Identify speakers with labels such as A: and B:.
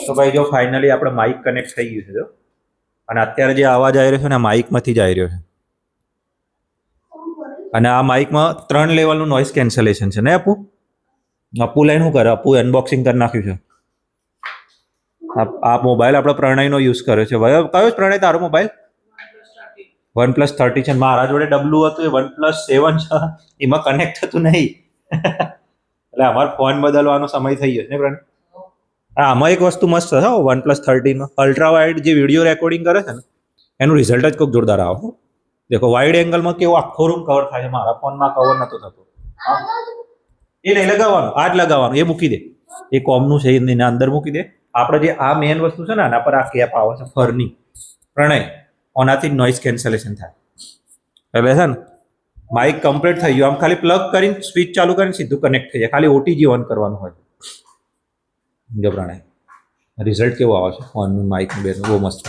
A: તો ભાઈ જો ફાઇનલી આપણે માઇક કનેક્ટ થઈ ગયું છે જો, અને અત્યારે જે અવાજ આવી રહ્યો છે ને માઇકમાંથી જ આવી રહ્યો છે. અને આ માઇકમાં 3 લેવલનું નોઇઝ કેન્સલેશન છે ને અપુ? અપુ લાઈન શું કરે? અપુ અનબોક્સિંગ કરી નાખ્યું છે. આ મોબાઈલ આપણે પ્રણયનો યુઝ કર્યો છે. કયો પ્રણય તારો મોબાઈલ? OnePlus 30 છે. મારા જોડે ડબલું હતું એ OnePlus 7 છે, એમાં કનેક્ટ થતું નહીં. એટલે અમારે ફોન બદલવાનો સમય થઈ ગયો ને પ્રણય. આમાં એક વસ્તુ મસ્ત છે OnePlus 13 માં અલ્ટ્રા વાઇડ જે વિડીયો રેકોર્ડિંગ કરે છે ને એનું રિઝલ્ટ જ કોઈક જોરદાર આવે. દેખો વાઇડ એંગલમાં કેવો આખો રૂમ કવર થાય છે, મારા ફોનમાં કવર નતો થતો. એ નહીં લગાવવાનું, આ જ લગાવવાનું, એ મૂકી દે. એ કોમનું છે એના અંદર મૂકી દે. આપણે જે આ મેન વસ્તુ છે ને આના પર આ કેપ આવે છે ફરની પ્રણય, ઓનાથી નોઇઝ કેન્સલેશન થાય. એટલે છે ને માઇક કમ્પ્લીટ થઈ ગયું. આમ ખાલી પ્લગ કરીને સ્વિચ ચાલુ કરીને સીધું કનેક્ટ થઈ જાય. ખાલી OTG ઓન કરવાનું હોય. જો પ્રણય રિઝલ્ટ કેવો આવે છે ફોનનું માઇકનું બેનું બહુ મસ્ત.